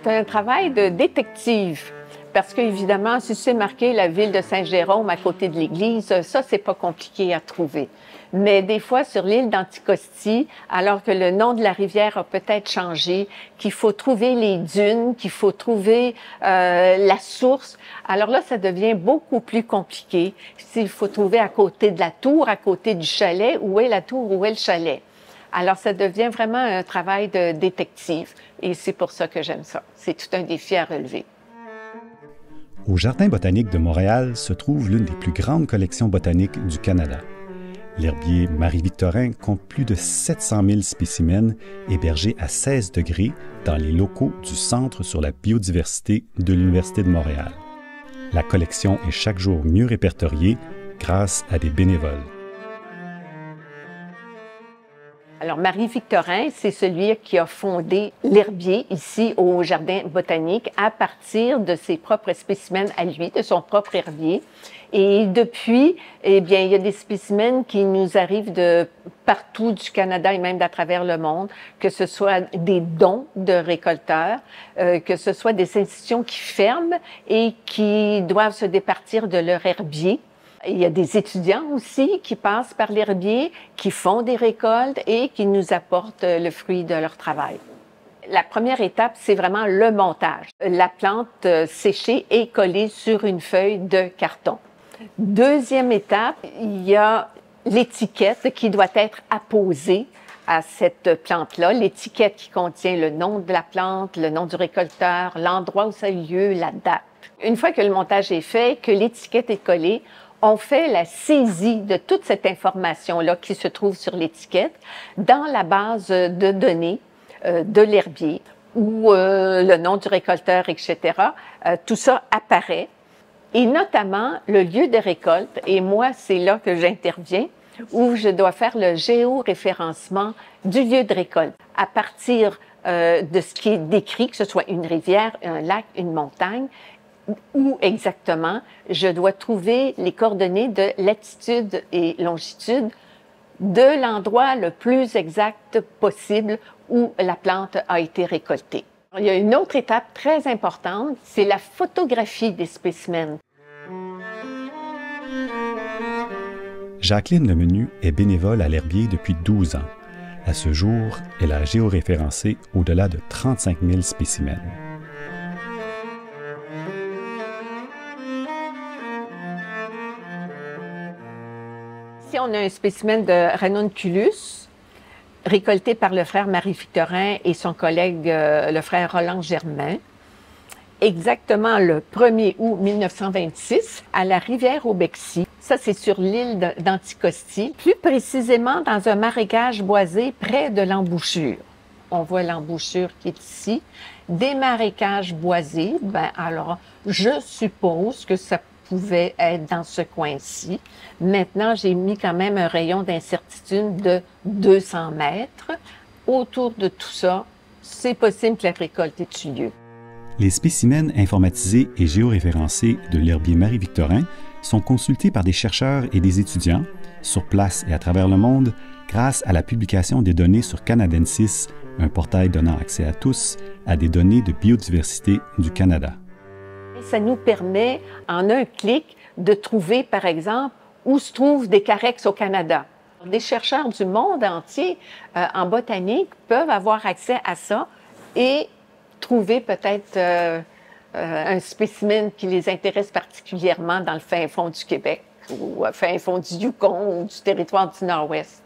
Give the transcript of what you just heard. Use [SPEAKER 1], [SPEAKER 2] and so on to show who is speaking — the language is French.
[SPEAKER 1] c'est un travail de détective. Parce qu'évidemment, si c'est marqué la ville de Saint-Jérôme à côté de l'église, ça, c'est pas compliqué à trouver. Mais des fois, sur l'île d'Anticosti, alors que le nom de la rivière a peut-être changé, qu'il faut trouver les dunes, qu'il faut trouver la source, alors là, ça devient beaucoup plus compliqué. S'il faut trouver à côté de la tour, à côté du chalet, où est la tour, où est le chalet. Alors, ça devient vraiment un travail de détective. Et c'est pour ça que j'aime ça. C'est tout un défi à relever.
[SPEAKER 2] Au Jardin botanique de Montréal se trouve l'une des plus grandes collections botaniques du Canada. L'herbier Marie-Victorin compte plus de 700 000 spécimens hébergés à 16 degrés dans les locaux du Centre sur la biodiversité de l'Université de Montréal. La collection est chaque jour mieux répertoriée grâce à des bénévoles.
[SPEAKER 1] Alors, Marie-Victorin, c'est celui qui a fondé l'herbier ici au Jardin botanique à partir de ses propres spécimens à lui, de son propre herbier. Et depuis, eh bien, il y a des spécimens qui nous arrivent de partout du Canada et même d'à travers le monde, que ce soit des dons de récolteurs, que ce soit des institutions qui ferment et qui doivent se départir de leur herbier. Il y a des étudiants aussi qui passent par l'herbier, qui font des récoltes et qui nous apportent le fruit de leur travail. La première étape, c'est vraiment le montage. La plante séchée est collée sur une feuille de carton. Deuxième étape, il y a l'étiquette qui doit être apposée à cette plante-là. L'étiquette qui contient le nom de la plante, le nom du récolteur, l'endroit où ça a eu lieu, la date. Une fois que le montage est fait, que l'étiquette est collée, on fait la saisie de toute cette information-là qui se trouve sur l'étiquette dans la base de données de l'herbier où le nom du récolteur, etc. Tout ça apparaît et notamment le lieu de récolte. Et moi, c'est là que j'interviens où je dois faire le géoréférencement du lieu de récolte à partir de ce qui est décrit, que ce soit une rivière, un lac, une montagne, où exactement je dois trouver les coordonnées de latitude et longitude de l'endroit le plus exact possible où la plante a été récoltée. Il y a une autre étape très importante, c'est la photographie des spécimens.
[SPEAKER 2] Jacqueline Lemenu est bénévole à l'herbier depuis 12 ans. À ce jour, elle a géoréférencé au-delà de 35 000 spécimens.
[SPEAKER 1] Ici, on a un spécimen de Ranunculus, récolté par le frère Marie-Victorin et son collègue, le frère Roland Germain, exactement le 1er août 1926, à la rivière Aubexy. Ça, c'est sur l'île d'Anticosti, plus précisément dans un marécage boisé près de l'embouchure. On voit l'embouchure qui est ici. Des marécages boisés, ben alors, je suppose que ça pouvait être dans ce coin-ci. Maintenant, j'ai mis quand même un rayon d'incertitude de 200 mètres. Autour de tout ça, c'est possible que la récolte ait eu lieu.
[SPEAKER 2] Les spécimens informatisés et géoréférencés de l'herbier Marie-Victorin sont consultés par des chercheurs et des étudiants, sur place et à travers le monde, grâce à la publication des données sur Canadensis, un portail donnant accès à tous à des données de biodiversité du Canada.
[SPEAKER 1] Ça nous permet, en un clic, de trouver, par exemple, où se trouvent des carex au Canada. Des chercheurs du monde entier en botanique peuvent avoir accès à ça et trouver peut-être un spécimen qui les intéresse particulièrement dans le fin fond du Québec ou fin fond du Yukon ou du territoire du Nord-Ouest.